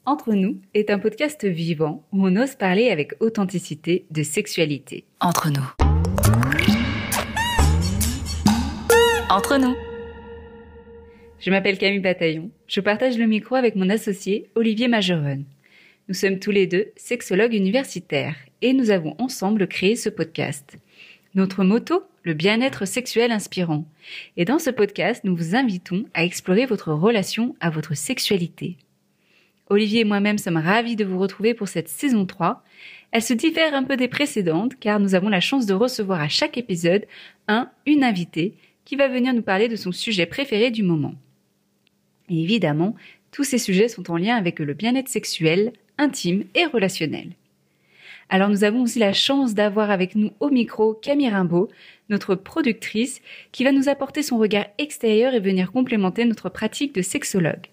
Entre nous est un podcast vivant où on ose parler avec authenticité de sexualité. Entre nous. Entre nous. Je m'appelle Camille Bataillon. Je partage le micro avec mon associé Olivier Majeron. Nous sommes tous les deux sexologues universitaires et nous avons ensemble créé ce podcast. Notre motto, le bien-être sexuel inspirant. Et dans ce podcast, nous vous invitons à explorer votre relation à votre sexualité. Olivier et moi-même sommes ravis de vous retrouver pour cette saison 3. Elle se diffère un peu des précédentes car nous avons la chance de recevoir à chaque épisode une invitée qui va venir nous parler de son sujet préféré du moment. Et évidemment, tous ces sujets sont en lien avec le bien-être sexuel, intime et relationnel. Alors nous avons aussi la chance d'avoir avec nous au micro Camille Rimbaud, notre productrice, qui va nous apporter son regard extérieur et venir complémenter notre pratique de sexologue.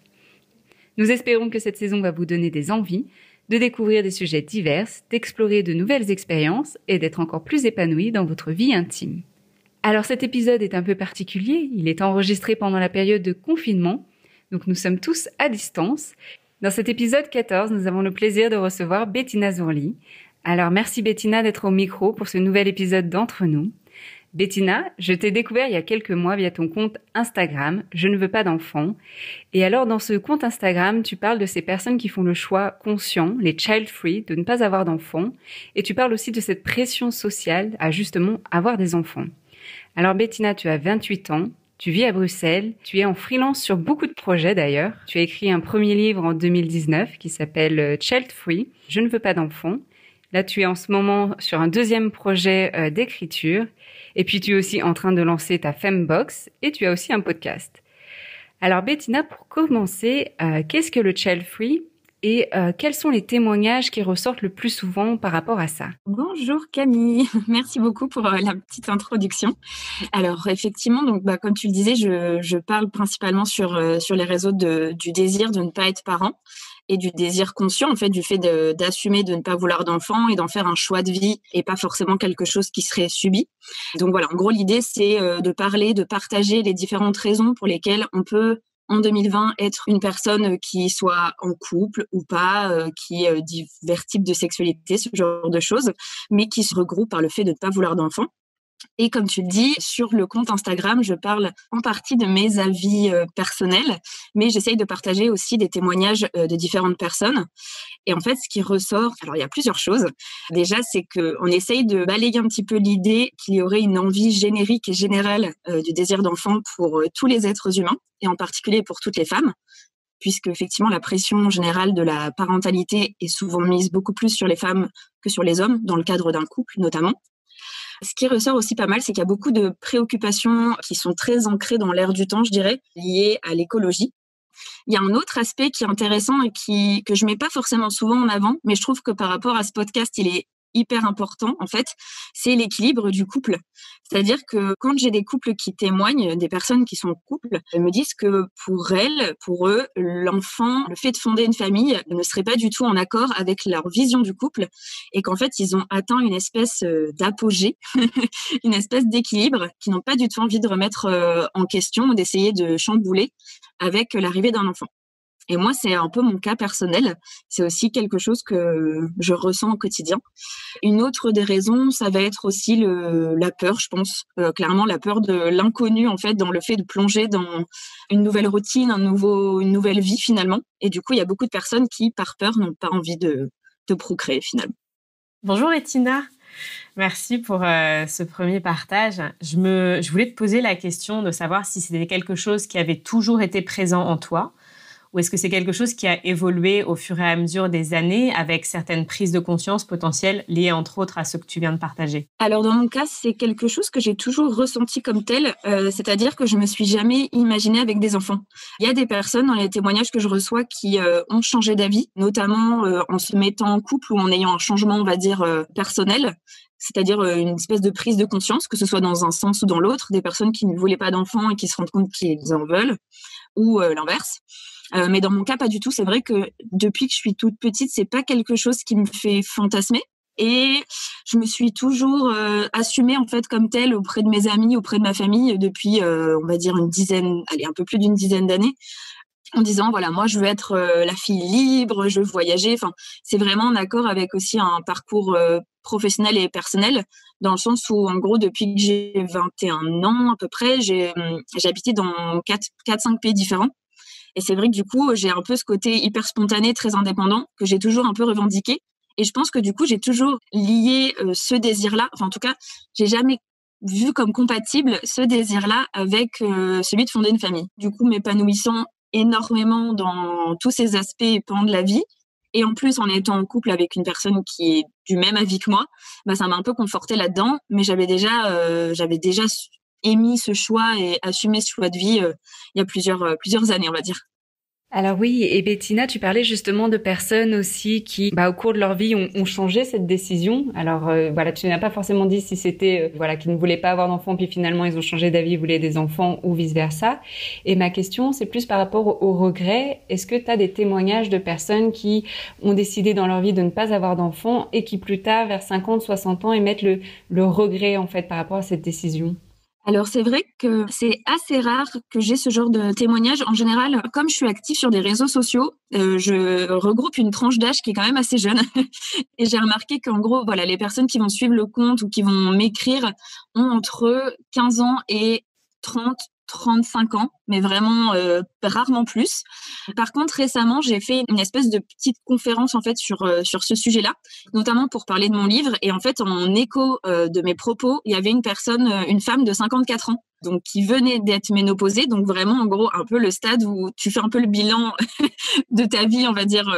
Nous espérons que cette saison va vous donner des envies, de découvrir des sujets divers, d'explorer de nouvelles expériences et d'être encore plus épanouis dans votre vie intime. Alors cet épisode est un peu particulier, il est enregistré pendant la période de confinement, donc nous sommes tous à distance. Dans cet épisode 14, nous avons le plaisir de recevoir Bettina Zourli. Alors merci Bettina d'être au micro pour ce nouvel épisode d'Entre nous. Bettina, je t'ai découvert il y a quelques mois via ton compte Instagram, Je ne veux pas d'enfants. Et alors dans ce compte Instagram, tu parles de ces personnes qui font le choix conscient, les child-free, de ne pas avoir d'enfants. Et tu parles aussi de cette pression sociale à justement avoir des enfants. Alors Bettina, tu as 28 ans, tu vis à Bruxelles, tu es en freelance sur beaucoup de projets d'ailleurs. Tu as écrit un premier livre en 2019 qui s'appelle Child-free, Je ne veux pas d'enfants. Là, tu es en ce moment sur un deuxième projet d'écriture. Et puis, tu es aussi en train de lancer ta Fembox et tu as aussi un podcast. Alors, Bettina, pour commencer, qu'est-ce que le child free et quels sont les témoignages qui ressortent le plus souvent par rapport à ça? Bonjour Camille, merci beaucoup pour la petite introduction. Alors effectivement, donc comme tu le disais, je parle principalement sur les réseaux du désir de ne pas être parent et du désir conscient, en fait, du fait d'assumer de ne pas vouloir d'enfant et d'en faire un choix de vie et pas forcément quelque chose qui serait subi. Donc voilà, en gros, l'idée, c'est de parler, de partager les différentes raisons pour lesquelles on peut, en 2020, être une personne qui soit en couple ou pas, qui ait divers types de sexualité, ce genre de choses, mais qui se regroupe par le fait de ne pas vouloir d'enfant. Et comme tu le dis, sur le compte Instagram, je parle en partie de mes avis personnels, mais j'essaye de partager aussi des témoignages de différentes personnes. Et en fait, ce qui ressort, alors il y a plusieurs choses. Déjà, c'est qu'on essaye de balayer un petit peu l'idée qu'il y aurait une envie générique et générale du désir d'enfant pour tous les êtres humains, et en particulier pour toutes les femmes, puisque effectivement la pression générale de la parentalité est souvent mise beaucoup plus sur les femmes que sur les hommes, dans le cadre d'un couple notamment. Ce qui ressort aussi pas mal, c'est qu'il y a beaucoup de préoccupations qui sont très ancrées dans l'air du temps, je dirais, liées à l'écologie. Il y a un autre aspect qui est intéressant et que je mets pas forcément souvent en avant, mais je trouve que par rapport à ce podcast, il est hyper important, en fait, c'est l'équilibre du couple. C'est-à-dire que quand j'ai des couples qui témoignent, des personnes qui sont en couple, elles me disent que pour elles, pour eux, l'enfant, le fait de fonder une famille ne serait pas du tout en accord avec leur vision du couple et qu'en fait, ils ont atteint une espèce d'apogée, une espèce d'équilibre qu'ils n'ont pas du tout envie de remettre en question ou d'essayer de chambouler avec l'arrivée d'un enfant. Et moi, c'est un peu mon cas personnel. C'est aussi quelque chose que je ressens au quotidien. Une autre des raisons, ça va être aussi la peur, je pense. Clairement, la peur de l'inconnu, en fait, dans le fait de plonger dans une nouvelle routine, une nouvelle vie, finalement. Et du coup, il y a beaucoup de personnes qui, par peur, n'ont pas envie de procréer, finalement. Bonjour Bettina. Merci pour ce premier partage. Je voulais te poser la question de savoir si c'était quelque chose qui avait toujours été présent en toi ou est-ce que c'est quelque chose qui a évolué au fur et à mesure des années avec certaines prises de conscience potentielles liées entre autres à ce que tu viens de partager? Alors dans mon cas, c'est quelque chose que j'ai toujours ressenti comme tel, c'est-à-dire que je me suis jamais imaginée avec des enfants. Il y a des personnes dans les témoignages que je reçois qui ont changé d'avis, notamment en se mettant en couple ou en ayant un changement, on va dire, personnel. C'est-à-dire une espèce de prise de conscience, que ce soit dans un sens ou dans l'autre, des personnes qui ne voulaient pas d'enfants et qui se rendent compte qu'ils en veulent, ou l'inverse. Mais dans mon cas, pas du tout. C'est vrai que depuis que je suis toute petite, c'est pas quelque chose qui me fait fantasmer. Et je me suis toujours assumée en fait comme telle auprès de mes amis, auprès de ma famille depuis, on va dire un peu plus d'une dizaine d'années. en disant voilà, moi je veux être la fille libre, je veux voyager. Enfin, c'est vraiment en accord avec aussi un parcours professionnel et personnel, dans le sens où en gros depuis que j'ai 21 ans à peu près, j'ai habité dans 4-5 pays différents. Et c'est vrai que du coup, j'ai un peu ce côté hyper spontané, très indépendant, que j'ai toujours un peu revendiqué. Et je pense que du coup, j'ai toujours lié ce désir-là, enfin en tout cas, j'ai jamais vu comme compatible ce désir-là avec celui de fonder une famille. Du coup, m'épanouissant énormément dans tous ces aspects et pans de la vie, et en plus en étant en couple avec une personne qui est du même avis que moi, bah ça m'a un peu confortée là-dedans. Mais j'avais déjà émis ce choix et assumé ce choix de vie il y a plusieurs années, on va dire. Alors oui, et Bettina, tu parlais justement de personnes aussi qui, au cours de leur vie, ont changé cette décision. Alors voilà, tu n'as pas forcément dit si c'était qu'ils ne voulaient pas avoir d'enfants, puis finalement ils ont changé d'avis, ils voulaient des enfants ou vice versa. Et ma question, c'est plus par rapport au regret. Est-ce que tu as des témoignages de personnes qui ont décidé dans leur vie de ne pas avoir d'enfants et qui plus tard, vers 50, 60 ans, émettent le regret en fait par rapport à cette décision? Alors c'est vrai que c'est assez rare que j'ai ce genre de témoignage. En général, comme je suis active sur des réseaux sociaux, je regroupe une tranche d'âge qui est quand même assez jeune. Et j'ai remarqué qu'en gros, voilà, les personnes qui vont suivre le compte ou qui vont m'écrire ont entre 15 ans et 35 ans, mais vraiment rarement plus. Par contre, récemment, j'ai fait une espèce de petite conférence en fait sur ce sujet-là, notamment pour parler de mon livre. Et en fait, en écho de mes propos, il y avait une femme de 54 ans, donc qui venait d'être ménopausée, donc vraiment en gros un peu le stade où tu fais un peu le bilan de ta vie, on va dire,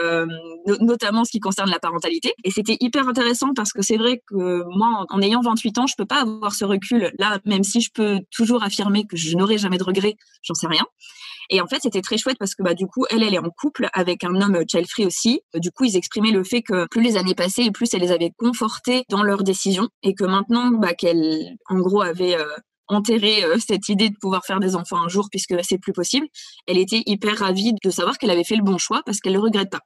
notamment ce qui concerne la parentalité. Et c'était hyper intéressant parce que c'est vrai que moi, en ayant 28 ans, je peux pas avoir ce recul là, même si je peux toujours affirmer que je n'aurai jamais de regrets, j'en sais rien. Et en fait, c'était très chouette parce que du coup, elle est en couple avec un homme child-free aussi. Du coup, ils exprimaient le fait que plus les années passaient et plus elle les avait confortés dans leurs décisions, et que maintenant qu'elle, en gros, avait enterré cette idée de pouvoir faire des enfants un jour puisque c'est plus possible, elle était hyper ravie de savoir qu'elle avait fait le bon choix parce qu'elle le regrette pas.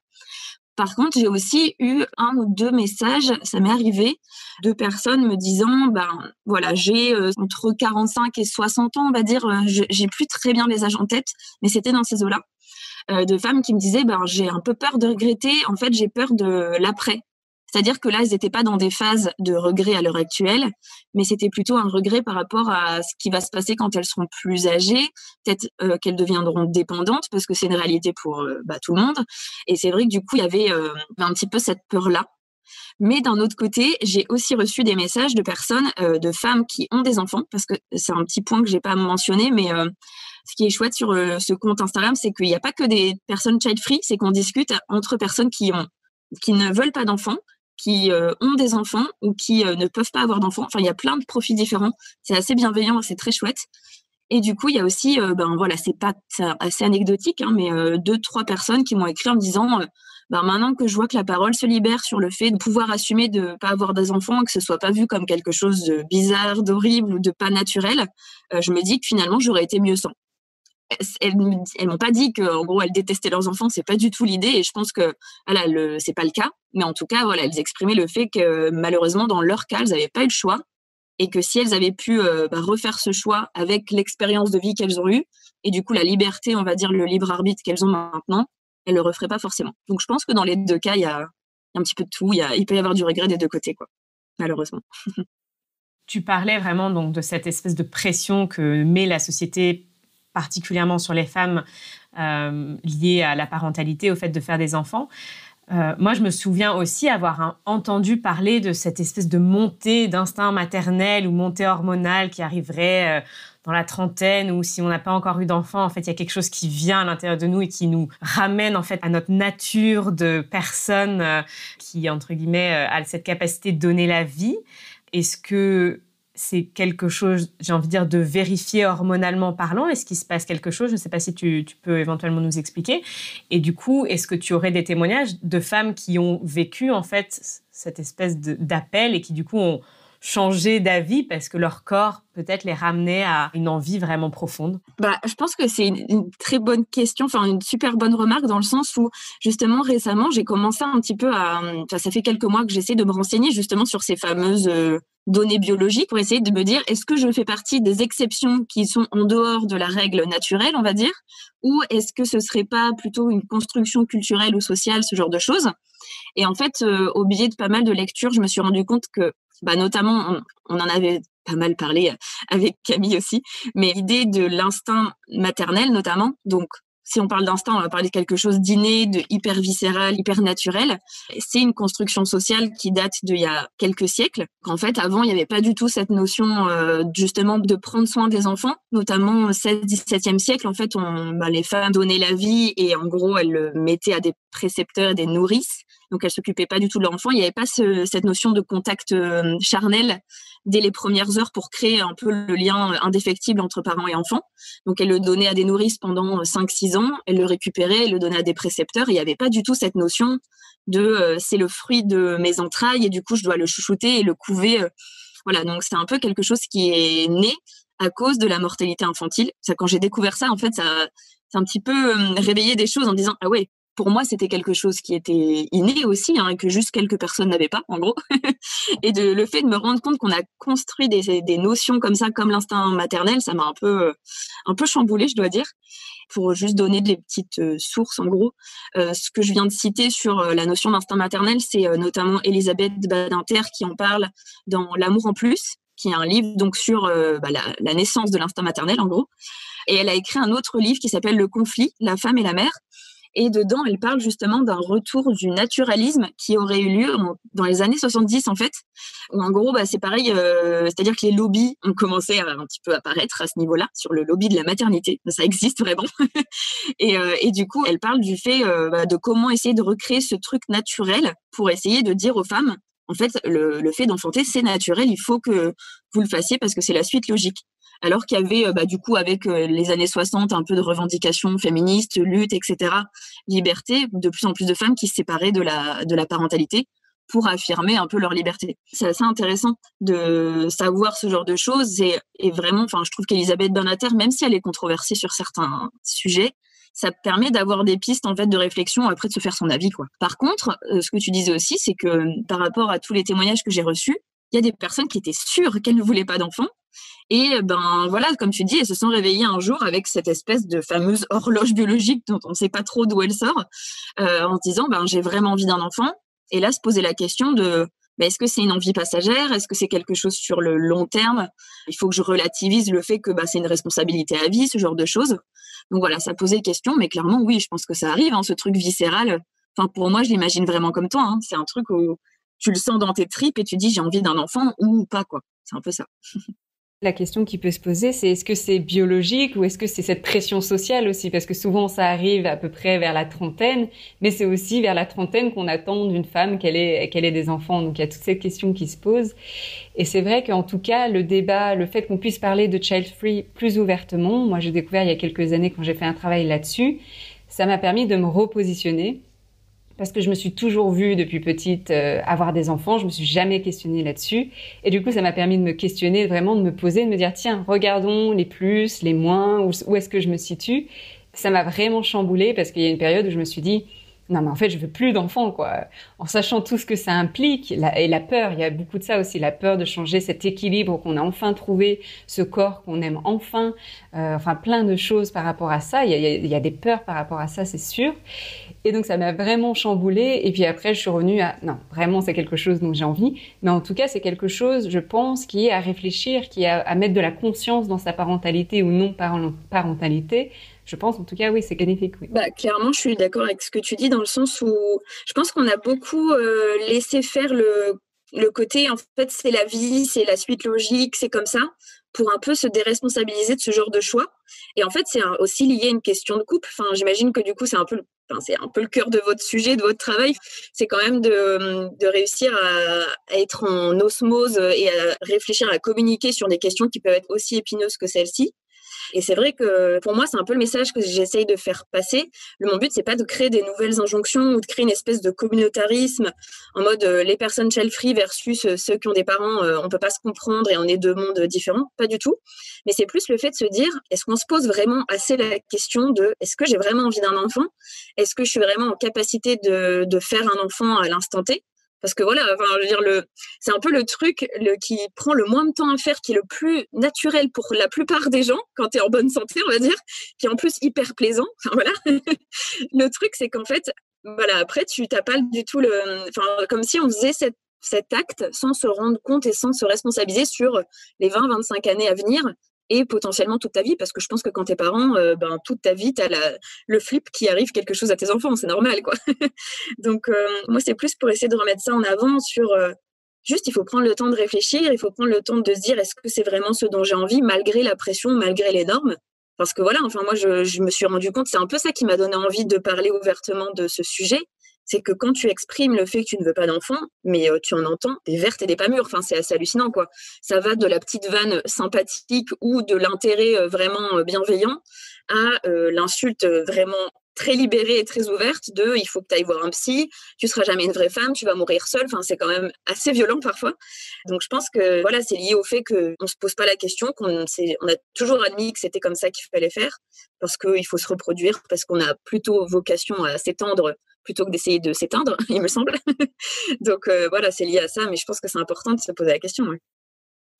Par contre, j'ai aussi eu 1 ou 2 messages, ça m'est arrivé, de personnes me disant, voilà, j'ai entre 45 et 60 ans, on va dire, j'ai plus très bien les âges en tête, mais c'était dans ces eaux-là, de femmes qui me disaient, j'ai un peu peur de regretter, en fait, j'ai peur de l'après. C'est-à-dire que là, elles n'étaient pas dans des phases de regret à l'heure actuelle, mais c'était plutôt un regret par rapport à ce qui va se passer quand elles seront plus âgées, peut-être qu'elles deviendront dépendantes, parce que c'est une réalité pour tout le monde. Et c'est vrai que du coup, il y avait un petit peu cette peur-là. Mais d'un autre côté, j'ai aussi reçu des messages de personnes, de femmes qui ont des enfants, parce que c'est un petit point que j'ai pas mentionné, mais ce qui est chouette sur ce compte Instagram, c'est qu'il n'y a pas que des personnes child-free, c'est qu'on discute entre personnes qui ne veulent pas d'enfants, qui ont des enfants ou qui ne peuvent pas avoir d'enfants. Enfin, il y a plein de profils différents. C'est assez bienveillant, c'est très chouette. Et du coup, il y a aussi, c'est assez anecdotique, hein, mais 2-3 personnes qui m'ont écrit en me disant, maintenant que je vois que la parole se libère sur le fait de pouvoir assumer de ne pas avoir des enfants, que ce soit pas vu comme quelque chose de bizarre, d'horrible ou de pas naturel, je me dis que finalement, j'aurais été mieux sans. Elles m'ont pas dit qu'en gros elles détestaient leurs enfants, c'est pas du tout l'idée, et je pense que c'est pas le cas, mais en tout cas voilà, elles exprimaient le fait que malheureusement dans leur cas elles n'avaient pas eu le choix, et que si elles avaient pu refaire ce choix avec l'expérience de vie qu'elles ont eue et du coup la liberté, on va dire le libre arbitre qu'elles ont maintenant, elles le referaient pas forcément. Donc je pense que dans les 2 cas il y a un petit peu de tout, il peut y avoir du regret des 2 côtés quoi, malheureusement. Tu parlais vraiment donc de cette espèce de pression que met la société particulièrement sur les femmes liées à la parentalité, au fait de faire des enfants. Moi, je me souviens aussi avoir entendu parler de cette espèce de montée d'instinct maternel ou montée hormonale qui arriverait dans la trentaine, ou si on n'a pas encore eu d'enfant, en fait, il y a quelque chose qui vient à l'intérieur de nous et qui nous ramène en fait à notre nature de personne qui, entre guillemets, a cette capacité de donner la vie. Est-ce que c'est quelque chose, j'ai envie de dire, de vérifier hormonalement parlant? Est-ce qu'il se passe quelque chose? Je ne sais pas si tu peux éventuellement nous expliquer. Et du coup, est-ce que tu aurais des témoignages de femmes qui ont vécu, en fait, cette espèce d'appel et qui, du coup, ont changé d'avis parce que leur corps, peut-être, les ramenait à une envie vraiment profonde? Je pense que c'est une très bonne question, enfin une super bonne remarque, dans le sens où, justement, récemment, j'ai commencé un petit peu ça fait quelques mois que j'essaie de me renseigner, justement, sur ces fameuses données biologiques pour essayer de me dire est-ce que je fais partie des exceptions qui sont en dehors de la règle naturelle, on va dire, ou est-ce que ce serait pas plutôt une construction culturelle ou sociale, ce genre de choses. Et en fait, au biais de pas mal de lectures, je me suis rendu compte que, notamment, on en avait pas mal parlé avec Camille aussi, mais l'idée de l'instinct maternel notamment, donc si on parle d'instinct, on va parler de quelque chose d'inné, de hyper viscéral, hyper naturel. C'est une construction sociale qui date d'il y a quelques siècles. En fait, avant, il n'y avait pas du tout cette notion justement de prendre soin des enfants, notamment au 16-17e siècle. En fait, les femmes donnaient la vie et en gros, elles le mettaient à des précepteurs et des nourrices. Donc, elles s'occupaient pas du tout de l'enfant. Il n'y avait pas cette notion de contact charnel dès les premières heures pour créer un peu le lien indéfectible entre parents et enfants. Donc, elle le donnait à des nourrices pendant 5-6 ans, elle le récupérait, elle le donnait à des précepteurs. Et il n'y avait pas du tout cette notion de c'est le fruit de mes entrailles et du coup, je dois le chouchouter et le couver. Voilà, donc c'est un peu quelque chose qui est né à cause de la mortalité infantile. Quand j'ai découvert ça, en fait, ça c'est un petit peu réveillé des choses en disant « Ah ouais, pour moi, c'était quelque chose qui était inné aussi, et que juste quelques personnes n'avaient pas, en gros. » Et le fait de me rendre compte qu'on a construit des notions comme ça, comme l'instinct maternel, ça m'a un peu chamboulée, je dois dire. Pour juste donner des petites sources, en gros, ce que je viens de citer sur la notion d'instinct maternel, c'est notamment Elisabeth Badinter qui en parle dans L'amour en plus, qui est un livre donc sur la naissance de l'instinct maternel, en gros. Et elle a écrit un autre livre qui s'appelle Le conflit, la femme et la mère. Et dedans, elle parle justement d'un retour du naturalisme qui aurait eu lieu dans les années 70, en fait. Où en gros, c'est pareil, c'est-à-dire que les lobbies ont commencé à un petit peu apparaître à ce niveau-là, sur le lobby de la maternité. Ça existe vraiment. Et du coup, elle parle du fait de comment essayer de recréer ce truc naturel pour essayer de dire aux femmes, en fait, le fait d'enfanter, c'est naturel, il faut que vous le fassiez parce que c'est la suite logique. Alors qu'il y avait, du coup, avec les années 60, un peu de revendications féministes, lutte, etc., liberté, de plus en plus de femmes qui se séparaient de la parentalité pour affirmer un peu leur liberté. C'est assez intéressant de savoir ce genre de choses et vraiment, je trouve qu'Elisabeth Badinter, même si elle est controversée sur certains sujets, ça permet d'avoir des pistes en fait de réflexion après de se faire son avis, quoi. Par contre, ce que tu disais aussi, c'est que par rapport à tous les témoignages que j'ai reçus, il y a des personnes qui étaient sûres qu'elles ne voulaient pas d'enfants. Et voilà, comme tu dis, elles se sont réveillées un jour avec cette espèce de fameuse horloge biologique dont on ne sait pas trop d'où elle sort, en se disant j'ai vraiment envie d'un enfant. Et là, se poser la question de est-ce que c'est une envie passagère? Est-ce que c'est quelque chose sur le long terme? Il faut que je relativise le fait que c'est une responsabilité à vie, ce genre de choses. Donc voilà, ça posait question, mais clairement, oui, je pense que ça arrive, ce truc viscéral. Enfin, pour moi, je l'imagine vraiment comme toi. C'est un truc où tu le sens dans tes tripes et tu dis j'ai envie d'un enfant ou pas, quoi. C'est un peu ça. La question qui peut se poser, c'est est-ce que c'est biologique ou est-ce que c'est cette pression sociale aussi? Parce que souvent, ça arrive à peu près vers la trentaine, mais c'est aussi vers la trentaine qu'on attend d'une femme qu'elle ait des enfants. Donc, il y a toutes ces questions qui se posent. Et c'est vrai qu'en tout cas, le débat, le fait qu'on puisse parler de child free plus ouvertement, moi, j'ai découvert il y a quelques années quand j'ai fait un travail là-dessus, ça m'a permis de me repositionner. Parce que je me suis toujours vue depuis petite avoir des enfants, je me suis jamais questionnée là-dessus. Et du coup, ça m'a permis de me questionner, vraiment de me poser, de me dire tiens, regardons les plus, les moins, où est-ce que je me situe. Ça m'a vraiment chamboulée parce qu'il y a une période où je me suis dit non mais en fait je veux plus d'enfants, quoi, en sachant tout ce que ça implique et la peur. Il y a beaucoup de ça aussi, la peur de changer cet équilibre qu'on a enfin trouvé, ce corps qu'on aime enfin, plein de choses par rapport à ça. Il y a des peurs par rapport à ça, c'est sûr. Et donc ça m'a vraiment chamboulée. Et puis après je suis revenue à non, vraiment c'est quelque chose dont j'ai envie, mais en tout cas c'est quelque chose, je pense, qui est à réfléchir, qui est à mettre de la conscience dans sa parentalité ou non parentalité. Je pense, en tout cas, oui, c'est bénéfique, oui. Clairement, je suis d'accord avec ce que tu dis dans le sens où je pense qu'on a beaucoup laissé faire le côté, en fait, c'est la vie, c'est la suite logique, c'est comme ça, pour un peu se déresponsabiliser de ce genre de choix. Et en fait, c'est aussi lié à une question de couple. Enfin, j'imagine que du coup, c'est un peu le cœur de votre sujet, de votre travail. C'est quand même de réussir à être en osmose et à réfléchir, à communiquer sur des questions qui peuvent être aussi épineuses que celles-ci. Et c'est vrai que pour moi, c'est un peu le message que j'essaye de faire passer. Mon but, c'est pas de créer des nouvelles injonctions ou de créer une espèce de communautarisme en mode les personnes child-free versus ceux qui ont des parents, on peut pas se comprendre et on est deux mondes différents. Pas du tout. Mais c'est plus le fait de se dire, est-ce qu'on se pose vraiment assez la question de est-ce que j'ai vraiment envie d'un enfant? Est-ce que je suis vraiment en capacité de faire un enfant à l'instant T? Parce que voilà, enfin, je veux dire, c'est un peu le truc qui prend le moins de temps à faire, qui est le plus naturel pour la plupart des gens, quand tu es en bonne santé, on va dire, qui est en plus hyper plaisant. Enfin, voilà. Le truc, c'est qu'en fait, voilà, après, tu n'as pas du tout comme si on faisait cet acte sans se rendre compte et sans se responsabiliser sur les 20-25 années à venir et potentiellement toute ta vie, parce que je pense que quand t'es parent, toute ta vie, t'as le flip qui arrive quelque chose à tes enfants, c'est normal, quoi. Donc, moi, c'est plus pour essayer de remettre ça en avant sur juste, il faut prendre le temps de réfléchir, il faut prendre le temps de se dire, est-ce que c'est vraiment ce dont j'ai envie, malgré la pression, malgré les normes? Parce que voilà, enfin, moi, je me suis rendu compte, c'est un peu ça qui m'a donné envie de parler ouvertement de ce sujet, c'est que quand tu exprimes le fait que tu ne veux pas d'enfant, mais tu en entends des vertes et des pas mûres. Enfin, c'est assez hallucinant, quoi. Ça va de la petite vanne sympathique ou de l'intérêt vraiment bienveillant à l'insulte vraiment très libérée et très ouverte de « il faut que tu ailles voir un psy, tu seras jamais une vraie femme, tu vas mourir seule ». Enfin, c'est quand même assez violent parfois. Donc, je pense que voilà, c'est lié au fait qu'on se pose pas la question, on a toujours admis que c'était comme ça qu'il fallait faire, parce qu'il faut se reproduire, parce qu'on a plutôt vocation à s'étendre plutôt que d'essayer de s'éteindre, il me semble. Donc voilà, c'est lié à ça, mais je pense que c'est important de se poser la question. Ouais.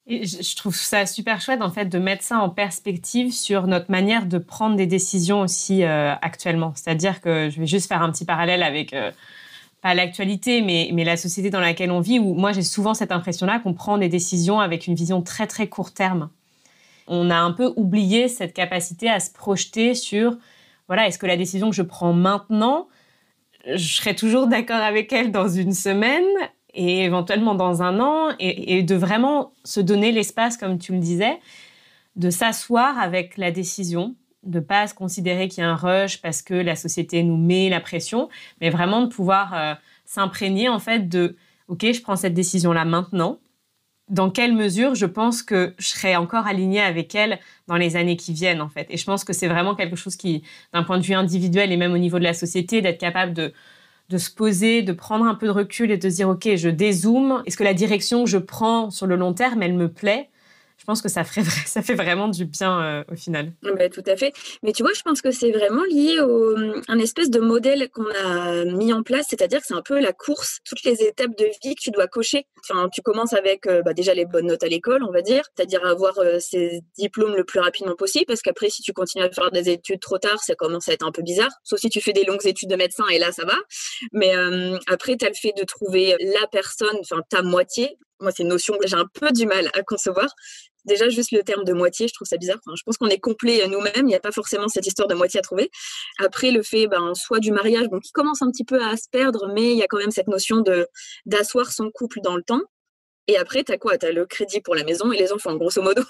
Et je trouve ça super chouette, en fait, de mettre ça en perspective sur notre manière de prendre des décisions aussi actuellement. C'est-à-dire que je vais juste faire un petit parallèle avec, pas l'actualité, mais la société dans laquelle on vit, où moi, j'ai souvent cette impression-là qu'on prend des décisions avec une vision très, très court terme. On a un peu oublié cette capacité à se projeter sur, voilà, est-ce que la décision que je prends maintenant, je serai toujours d'accord avec elle dans une semaine et éventuellement dans un an, et de vraiment se donner l'espace, comme tu le disais, de s'asseoir avec la décision, de ne pas se considérer qu'il y a un rush parce que la société nous met la pression, mais vraiment de pouvoir s'imprégner en fait de « ok, je prends cette décision-là maintenant ». Dans quelle mesure je pense que je serai encore alignée avec elle dans les années qui viennent, en fait. Et je pense que c'est vraiment quelque chose qui, d'un point de vue individuel et même au niveau de la société, d'être capable de se poser, de prendre un peu de recul et de se dire, OK, je dézoome. Est-ce que la direction que je prends sur le long terme, elle me plaît ? Je pense que ça fait vraiment du bien au final. Ben, tout à fait. Mais tu vois, je pense que c'est vraiment lié à un espèce de modèle qu'on a mis en place, c'est-à-dire que c'est un peu la course, toutes les étapes de vie que tu dois cocher. Enfin, tu commences avec déjà les bonnes notes à l'école, on va dire, c'est-à-dire avoir ses diplômes le plus rapidement possible, parce qu'après, si tu continues à faire des études trop tard, ça commence à être un peu bizarre, sauf si tu fais des longues études de médecin, et là, ça va. Mais après, tu as le fait de trouver la personne, enfin, ta moitié. Moi, c'est une notion que j'ai un peu du mal à concevoir. Déjà, juste le terme de moitié, je trouve ça bizarre. Enfin, je pense qu'on est complet nous-mêmes. Il n'y a pas forcément cette histoire de moitié à trouver. Après, le fait, soit du mariage, qui commence un petit peu à se perdre, mais il y a quand même cette notion d'asseoir son couple dans le temps. Et après, t'as quoi? T'as le crédit pour la maison et les enfants, grosso modo,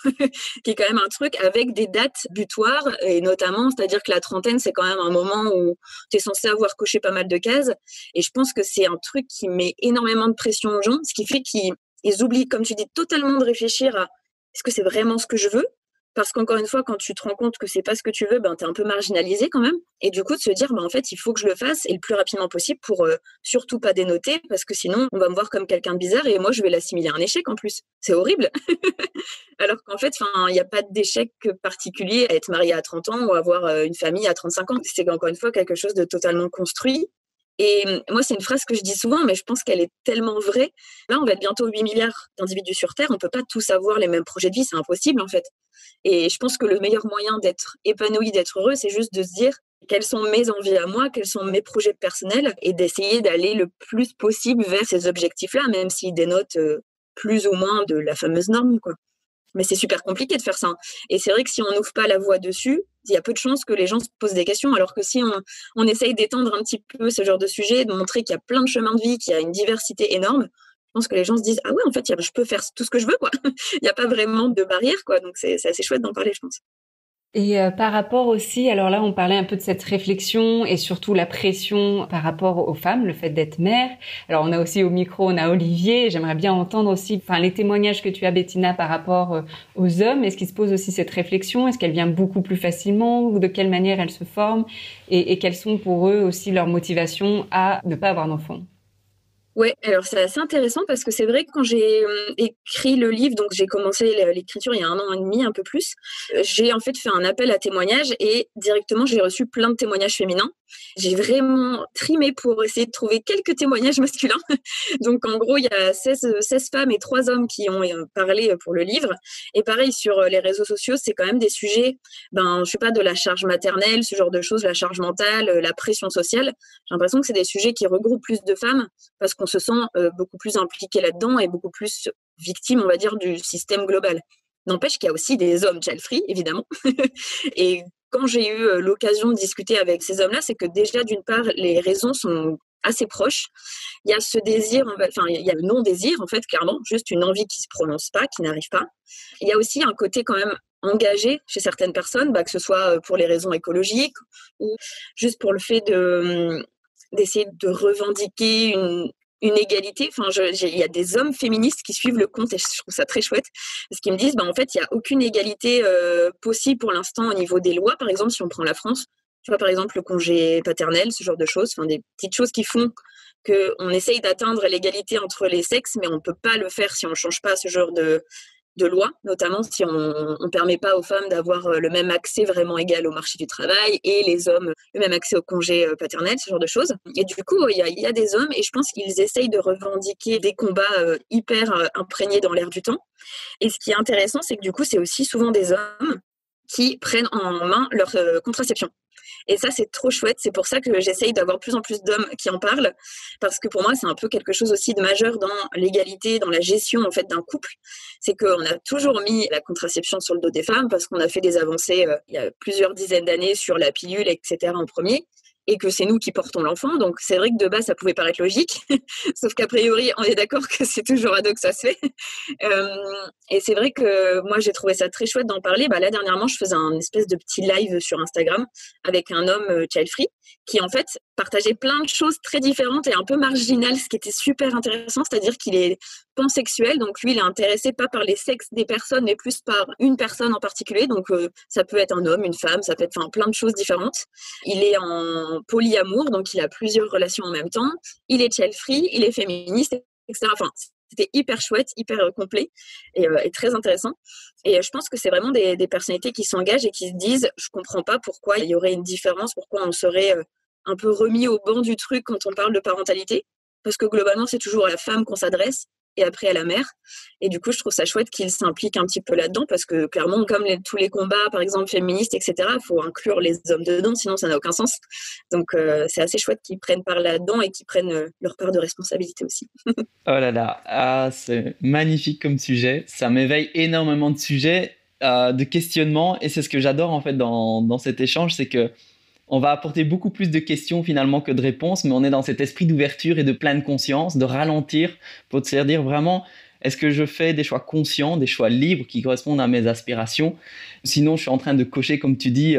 qui est quand même un truc avec des dates butoirs, et notamment, c'est-à-dire que la trentaine, c'est quand même un moment où t'es censé avoir coché pas mal de cases. Et je pense que c'est un truc qui met énormément de pression aux gens, ce qui fait qu'ils oublient, comme tu dis, totalement de réfléchir à est-ce que c'est vraiment ce que je veux? Parce qu'encore une fois, quand tu te rends compte que c'est pas ce que tu veux, t'es un peu marginalisé quand même. Et du coup, de se dire, en fait, il faut que je le fasse et le plus rapidement possible pour surtout pas dénoter, parce que sinon, on va me voir comme quelqu'un de bizarre et moi, je vais l'assimiler à un échec en plus. C'est horrible. Alors qu'en fait, il n'y a pas d'échec particulier à être marié à 30 ans ou avoir une famille à 35 ans. C'est encore une fois quelque chose de totalement construit. Et moi, c'est une phrase que je dis souvent, mais je pense qu'elle est tellement vraie. Là, on va être bientôt 8 milliards d'individus sur Terre. On peut pas tous avoir les mêmes projets de vie. C'est impossible, en fait. Et je pense que le meilleur moyen d'être épanoui, d'être heureux, c'est juste de se dire quelles sont mes envies à moi, quels sont mes projets personnels, et d'essayer d'aller le plus possible vers ces objectifs-là, même s'ils dénotent plus ou moins de la fameuse norme, quoi. Mais c'est super compliqué de faire ça. Et c'est vrai que si on n'ouvre pas la voie dessus, il y a peu de chances que les gens se posent des questions. Alors que si on essaye d'étendre un petit peu ce genre de sujet, de montrer qu'il y a plein de chemins de vie, qu'il y a une diversité énorme, je pense que les gens se disent « Ah ouais, en fait, je peux faire tout ce que je veux, quoi. » Il n'y a pas vraiment de barrière, quoi. Donc, c'est assez chouette d'en parler, je pense. Et par rapport aussi, alors là, on parlait un peu de cette réflexion et surtout la pression par rapport aux femmes, le fait d'être mère. Alors, on a aussi au micro, on a Olivier. J'aimerais bien entendre aussi, les témoignages que tu as, Bettina, par rapport aux hommes. Est-ce qu'ils se posent aussi cette réflexion? Est-ce qu'elle vient beaucoup plus facilement? Ou de quelle manière elle se forme? Et quelles sont pour eux aussi leurs motivations à ne pas avoir d'enfants? Ouais, alors c'est assez intéressant parce que c'est vrai que quand j'ai écrit le livre, donc j'ai commencé l'écriture il y a 1 an et demi, un peu plus, j'ai en fait fait un appel à témoignages et directement j'ai reçu plein de témoignages féminins j'ai vraiment trimé pour essayer de trouver quelques témoignages masculins. Donc, en gros, il y a 16 femmes et 3 hommes qui ont parlé pour le livre. Et pareil, sur les réseaux sociaux, c'est quand même des sujets, je sais pas, de la charge maternelle, ce genre de choses, la charge mentale, la pression sociale. J'ai l'impression que c'est des sujets qui regroupent plus de femmes parce qu'on se sent beaucoup plus impliqué là-dedans et beaucoup plus victime, on va dire, du système global. N'empêche qu'il y a aussi des hommes child-free, évidemment. Et quand j'ai eu l'occasion de discuter avec ces hommes-là, c'est que déjà, d'une part, les raisons sont assez proches. Il y a ce désir, il y a le non-désir, en fait, clairement, juste une envie qui ne se prononce pas, qui n'arrive pas. Il y a aussi un côté quand même engagé chez certaines personnes, que ce soit pour les raisons écologiques ou juste pour le fait d'essayer de revendiquer une égalité. Il y a des hommes féministes qui suivent le compte et je trouve ça très chouette parce qu'ils me disent, en fait, il n'y a aucune égalité possible pour l'instant au niveau des lois. Par exemple, si on prend la France, tu vois, par exemple, le congé paternel, ce genre de choses, des petites choses qui font qu'on essaye d'atteindre l'égalité entre les sexes, mais on ne peut pas le faire si on ne change pas ce genre de loi, notamment si on ne permet pas aux femmes d'avoir le même accès vraiment égal au marché du travail et les hommes le même accès au congé paternel, ce genre de choses. Et du coup, il y a des hommes et je pense qu'ils essayent de revendiquer des combats hyper imprégnés dans l'air du temps. Et ce qui est intéressant, c'est que du coup, c'est aussi souvent des hommes qui prennent en main leur contraception. Et ça, c'est trop chouette. C'est pour ça que j'essaye d'avoir de plus en plus d'hommes qui en parlent. Parce que pour moi, c'est un peu quelque chose aussi de majeur dans l'égalité, dans la gestion en fait d'un couple. C'est qu'on a toujours mis la contraception sur le dos des femmes parce qu'on a fait des avancées il y a plusieurs dizaines d'années sur la pilule, etc. en premier. Et que c'est nous qui portons l'enfant. Donc, c'est vrai que de base, ça pouvait paraître logique. Sauf qu'a priori, on est d'accord que c'est toujours ado que ça se fait. Et c'est vrai que moi, j'ai trouvé ça très chouette d'en parler. Là, dernièrement, je faisais un espèce de petit live sur Instagram avec un homme child-free qui, en fait, partageait plein de choses très différentes et un peu marginales, ce qui était super intéressant. C'est-à-dire qu'il est pansexuel. Donc, lui, il est intéressé pas par les sexes des personnes, mais plus par une personne en particulier. Donc, ça peut être un homme, une femme, ça peut être plein de choses différentes. Il est en polyamour, donc il a plusieurs relations en même temps. Il est child-free, il est féministe, etc. C'était hyper chouette, hyper complet et très intéressant. Et je pense que c'est vraiment des personnalités qui s'engagent et qui se disent « je comprends pas pourquoi il y aurait une différence, pourquoi on serait un peu remis au banc du truc quand on parle de parentalité ». Parce que globalement, c'est toujours à la femme qu'on s'adresse et après à la mère. Et du coup, je trouve ça chouette qu'ils s'impliquent un petit peu là-dedans parce que clairement, comme tous les combats, par exemple, féministes, etc., il faut inclure les hommes dedans, sinon ça n'a aucun sens. Donc, c'est assez chouette qu'ils prennent part là-dedans et qu'ils prennent leur part de responsabilité aussi. Oh là là, c'est magnifique comme sujet. Ça m'éveille énormément de sujets, de questionnements. Et c'est ce que j'adore en fait dans cet échange, c'est que on va apporter beaucoup plus de questions finalement que de réponses, mais on est dans cet esprit d'ouverture et de pleine conscience, de ralentir pour se dire vraiment, est-ce que je fais des choix conscients, des choix libres qui correspondent à mes aspirations? Sinon, je suis en train de cocher, comme tu dis,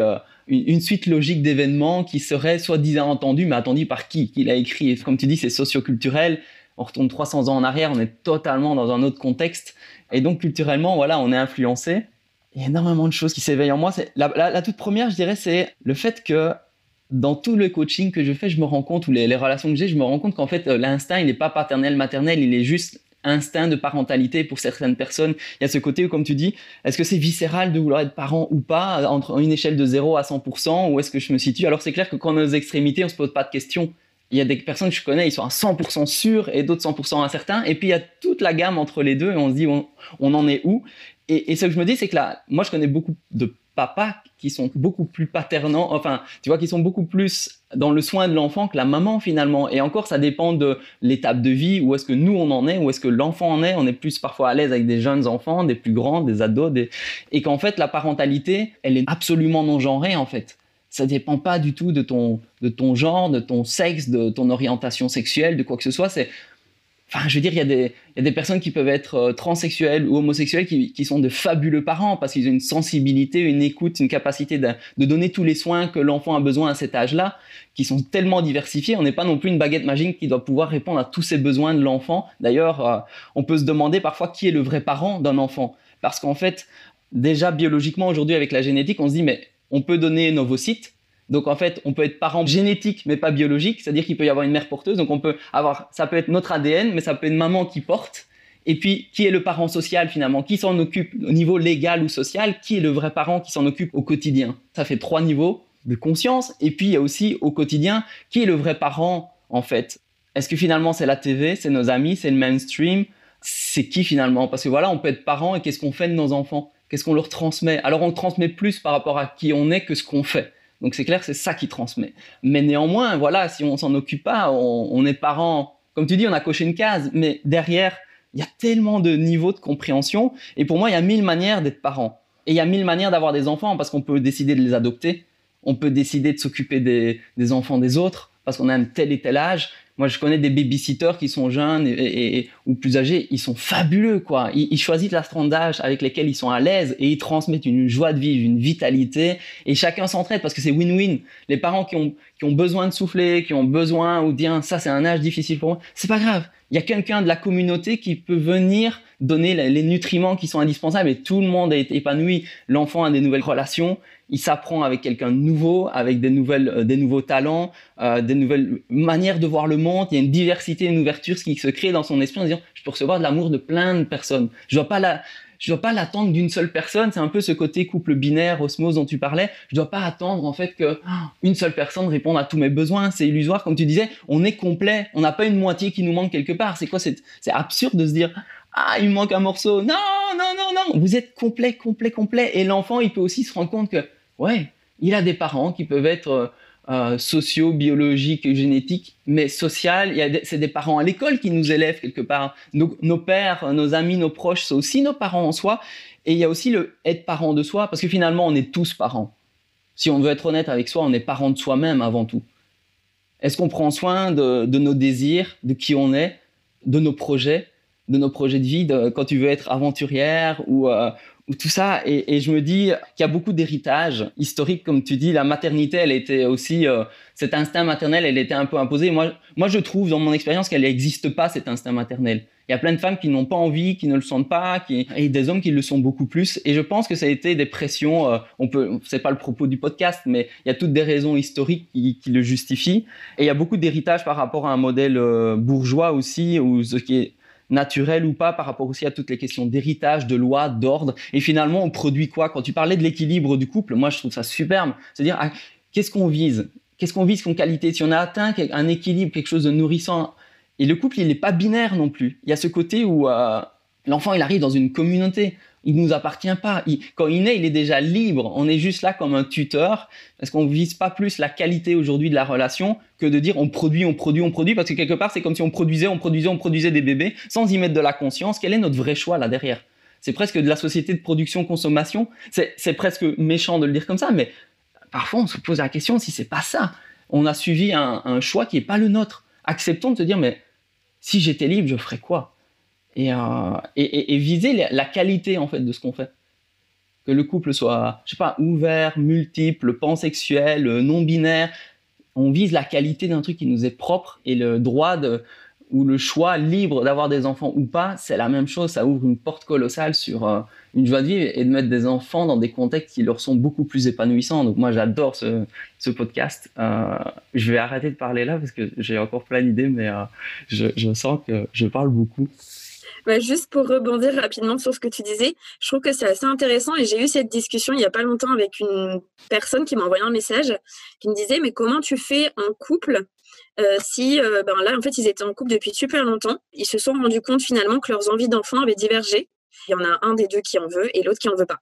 une suite logique d'événements qui seraient soi-disant entendus, mais attendus par qui l'a écrit? Et comme tu dis, c'est socioculturel. On retourne 300 ans en arrière, on est totalement dans un autre contexte. Et donc, culturellement, voilà, on est influencé. Il y a énormément de choses qui s'éveillent en moi. La toute première, je dirais, c'est le fait que dans tout le coaching que je fais, je me rends compte, ou les relations que j'ai, je me rends compte qu'en fait, l'instinct, il n'est pas paternel, maternel, il est juste instinct de parentalité pour certaines personnes. Il y a ce côté où, comme tu dis, est-ce que c'est viscéral de vouloir être parent ou pas, entre une échelle de 0 à 100%, où est-ce que je me situe? Alors, c'est clair que quand on est aux extrémités, on ne se pose pas de questions. Il y a des personnes que je connais, ils sont à 100% sûrs et d'autres 100% incertains. Et puis, il y a toute la gamme entre les deux et on se dit, on en est où? Et ce que je me dis, c'est que là, moi, je connais beaucoup de papas qui sont beaucoup plus paternants, enfin, tu vois, qui sont beaucoup plus dans le soin de l'enfant que la maman, finalement. Et encore, ça dépend de l'étape de vie, où est-ce que nous, on en est, où est-ce que l'enfant en est. On est plus parfois à l'aise avec des jeunes enfants, des plus grands, des ados, et qu'en fait, la parentalité, elle est absolument non genrée, en fait. Ça dépend pas du tout de ton genre, de ton sexe, de ton orientation sexuelle, de quoi que ce soit. Enfin, je veux dire, il y a des personnes qui peuvent être transsexuelles ou homosexuelles qui sont de fabuleux parents parce qu'ils ont une sensibilité, une écoute, une capacité de donner tous les soins que l'enfant a besoin à cet âge-là, qui sont tellement diversifiés. On n'est pas non plus une baguette magique qui doit pouvoir répondre à tous ces besoins de l'enfant. D'ailleurs, on peut se demander parfois qui est le vrai parent d'un enfant. Parce qu'en fait, déjà biologiquement, aujourd'hui, avec la génétique, on se dit, mais on peut donner nos ovocytes. Donc en fait, on peut être parent génétique mais pas biologique, c'est-à-dire qu'il peut y avoir une mère porteuse. Donc ça peut être notre ADN, mais ça peut être maman qui porte. Et puis, qui est le parent social finalement? Qui s'en occupe au niveau légal ou social? Qui est le vrai parent qui s'en occupe au quotidien? Ça fait 3 niveaux. de conscience. Et puis, il y a aussi au quotidien, qui est le vrai parent, en fait? Est-ce que finalement, c'est la TV, c'est nos amis, c'est le mainstream? C'est qui finalement? Parce que voilà, on peut être parent et qu'est-ce qu'on fait de nos enfants? Qu'est-ce qu'on leur transmet? Alors, on transmet plus par rapport à qui on est que ce qu'on fait. Donc, c'est clair, c'est ça qui transmet. Mais néanmoins, voilà, si on s'en occupe pas, on est parent. Comme tu dis, on a coché une case, mais derrière, il y a tellement de niveaux de compréhension. Et pour moi, il y a 1000 manières d'être parent. Et il y a 1000 manières d'avoir des enfants parce qu'on peut décider de les adopter. On peut décider de s'occuper des enfants des autres parce qu'on a un tel et tel âge. Moi, je connais des babysitters qui sont jeunes ou plus âgés. Ils sont fabuleux, quoi. Ils choisissent la tranche d'âge avec lesquels ils sont à l'aise et ils transmettent une joie de vivre, une vitalité. Et chacun s'entraide parce que c'est win-win. Les parents qui ont besoin de souffler, qui ont besoin ou dire ça, c'est un âge difficile pour moi. C'est pas grave. Il y a quelqu'un de la communauté qui peut venir donner les nutriments qui sont indispensables et tout le monde est épanoui. L'enfant a des nouvelles relations. Il s'apprend avec quelqu'un de nouveau, avec des nouveaux talents, des nouvelles manières de voir le monde. Il y a une diversité, une ouverture qui se crée dans son esprit en disant je peux recevoir de l'amour de plein de personnes. Je dois pas l'attendre d'une seule personne. C'est un peu ce côté couple binaire, osmose dont tu parlais. Je dois pas attendre en fait que une seule personne réponde à tous mes besoins. C'est illusoire, comme tu disais. On est complet. On n'a pas une moitié qui nous manque quelque part. C'est quoi? C'est absurde de se dire il me manque un morceau. Non. Vous êtes complet. Et l'enfant, il peut aussi se rendre compte que ouais, il a des parents qui peuvent être sociaux, biologiques, génétiques, mais social. C'est des parents à l'école qui nous élèvent quelque part. Nos pères, nos amis, nos proches sont aussi nos parents en soi. Et il y a aussi le être parent de soi, parce que finalement, on est tous parents. Si on veut être honnête avec soi, on est parent de soi-même avant tout. Est-ce qu'on prend soin de nos désirs, de qui on est, de nos projets de vie, quand tu veux être aventurière ou tout ça, et je me dis qu'il y a beaucoup d'héritage historique, comme tu dis. La maternité, elle était aussi cet instinct maternel, elle était un peu imposée. Moi, je trouve dans mon expérience qu'elle n'existe pas, cet instinct maternel. Il y a plein de femmes qui n'ont pas envie, qui ne le sentent pas, et des hommes qui le sont beaucoup plus. Et je pense que ça a été des pressions. C'est pas le propos du podcast, mais il y a toutes des raisons historiques qui le justifient. Et il y a beaucoup d'héritage par rapport à un modèle bourgeois aussi, ou ce qui est naturel ou pas, par rapport aussi à toutes les questions d'héritage, de loi, d'ordre. Et finalement, on produit quoi? Quand tu parlais de l'équilibre du couple, moi, je trouve ça superbe. C'est-à-dire, qu'est-ce qu'on vise? Qu'est-ce qu'on vise comme qualité? Si on a atteint un équilibre, quelque chose de nourrissant, et le couple, il n'est pas binaire non plus. Il y a ce côté où l'enfant, il arrive dans une communauté. Il ne nous appartient pas. Quand il naît, il est déjà libre. On est juste là comme un tuteur. Parce qu'on ne vise pas plus la qualité aujourd'hui de la relation que de dire on produit. Parce que quelque part, c'est comme si on produisait des bébés sans y mettre de la conscience. Quel est notre vrai choix là derrière? C'est presque de la société de production-consommation. C'est presque méchant de le dire comme ça, mais parfois, on se pose la question si c'est pas ça. On a suivi un choix qui n'est pas le nôtre. Acceptons de se dire, mais si j'étais libre, je ferais quoi? Et viser la qualité en fait de ce qu'on fait. Que le couple soit, je sais pas, ouvert, multiple, pansexuel, non binaire. On vise la qualité d'un truc qui nous est propre, et le droit ou le choix libre d'avoir des enfants ou pas, c'est la même chose. Ça ouvre une porte colossale sur une joie de vivre et de mettre des enfants dans des contextes qui leur sont beaucoup plus épanouissants. Donc moi, j'adore ce podcast. Je vais arrêter de parler là parce que j'ai encore plein d'idées, mais je sens que je parle beaucoup. Bah, juste pour rebondir rapidement sur ce que tu disais, je trouve que c'est assez intéressant, et j'ai eu cette discussion il n'y a pas longtemps avec une personne qui m'a envoyé un message qui me disait mais comment tu fais un couple si là en fait ils étaient en couple depuis super longtemps, ils se sont rendus compte finalement que leurs envies d'enfants avaient divergé. Il y en a un des deux qui en veut et l'autre qui en veut pas.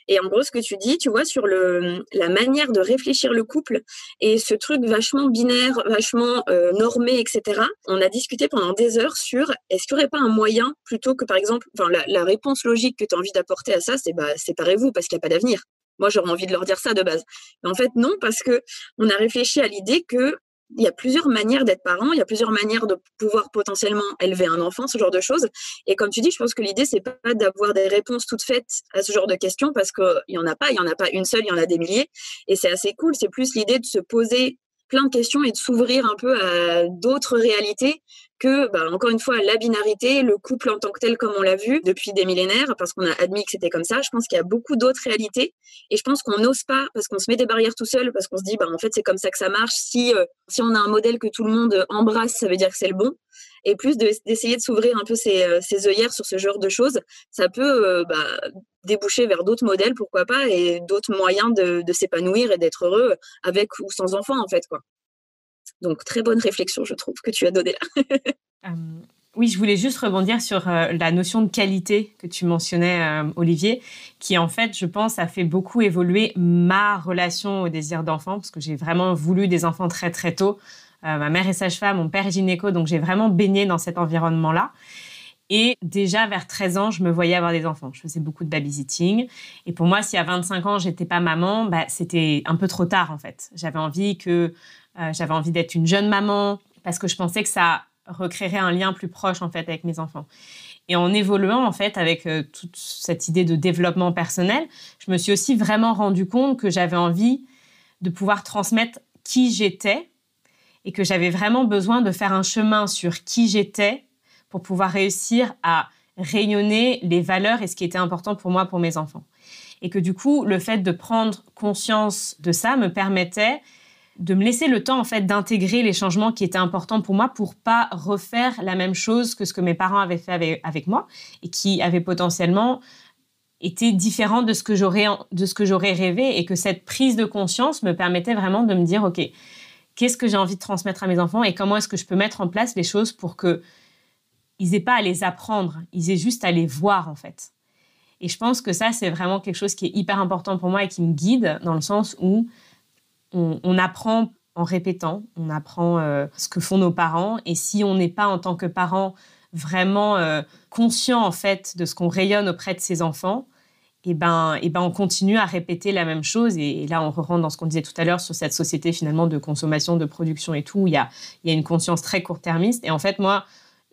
Et en gros, ce que tu dis, tu vois, sur la manière de réfléchir le couple et ce truc vachement binaire, vachement normé, etc. On a discuté pendant des heures sur est-ce qu'il n'y aurait pas un moyen, plutôt que par exemple, la réponse logique que tu as envie d'apporter à ça, c'est séparez-vous parce qu'il n'y a pas d'avenir. Moi, j'aurais envie de leur dire ça de base. Mais en fait, non, parce que on a réfléchi à l'idée que il y a plusieurs manières d'être parent, il y a plusieurs manières de pouvoir potentiellement élever un enfant, ce genre de choses. Et comme tu dis, je pense que l'idée, c'est pas d'avoir des réponses toutes faites à ce genre de questions, parce qu'il y en a pas une seule, il y en a des milliers. Et c'est assez cool, c'est plus l'idée de se poser plein de questions et de s'ouvrir un peu à d'autres réalités que, encore une fois, la binarité, le couple en tant que tel, comme on l'a vu depuis des millénaires, parce qu'on a admis que c'était comme ça. Je pense qu'il y a beaucoup d'autres réalités, et je pense qu'on n'ose pas, parce qu'on se met des barrières tout seul, parce qu'on se dit, en fait, c'est comme ça que ça marche. Si on a un modèle que tout le monde embrasse, ça veut dire que c'est le bon. Et plus d'essayer de s'ouvrir un peu ses œillères sur ce genre de choses, ça peut déboucher vers d'autres modèles, pourquoi pas, et d'autres moyens de s'épanouir et d'être heureux avec ou sans enfant, en fait, quoi. Donc, très bonne réflexion, je trouve, que tu as donnée là. Oui, je voulais juste rebondir sur la notion de qualité que tu mentionnais, Olivier, qui en fait, je pense, a fait beaucoup évoluer ma relation au désir d'enfant, parce que j'ai vraiment voulu des enfants très, très tôt. Ma mère est sage-femme, mon père est gynéco, donc j'ai vraiment baigné dans cet environnement-là. Et déjà, vers 13 ans, je me voyais avoir des enfants. Je faisais beaucoup de babysitting. Et pour moi, si à 25 ans, j'étais pas maman, c'était un peu trop tard, en fait. J'avais envie d'être une jeune maman, parce que je pensais que ça recréerait un lien plus proche, en fait, avec mes enfants. Et en évoluant, en fait, avec toute cette idée de développement personnel, je me suis aussi vraiment rendu compte que j'avais envie de pouvoir transmettre qui j'étais et que j'avais vraiment besoin de faire un chemin sur qui j'étais pour pouvoir réussir à rayonner les valeurs et ce qui était important pour moi, pour mes enfants. Et que du coup, le fait de prendre conscience de ça me permettait de me laisser le temps, en fait, d'intégrer les changements qui étaient importants pour moi pour pas refaire la même chose que ce que mes parents avaient fait avec moi et qui avait potentiellement été différent de ce que j'aurais rêvé, et que cette prise de conscience me permettait vraiment de me dire, OK, qu'est-ce que j'ai envie de transmettre à mes enfants et comment est-ce que je peux mettre en place les choses pour qu'ils n'aient pas à les apprendre, ils aient juste à les voir, en fait. Et je pense que ça, c'est vraiment quelque chose qui est hyper important pour moi et qui me guide, dans le sens où on apprend en répétant, on apprend ce que font nos parents, et si on n'est pas, en tant que parent, vraiment conscient, en fait, de ce qu'on rayonne auprès de ses enfants, et ben on continue à répéter la même chose. Et là, on rentre dans ce qu'on disait tout à l'heure sur cette société, finalement, de consommation, de production et tout, où il y a une conscience très court-termiste. Et en fait, moi,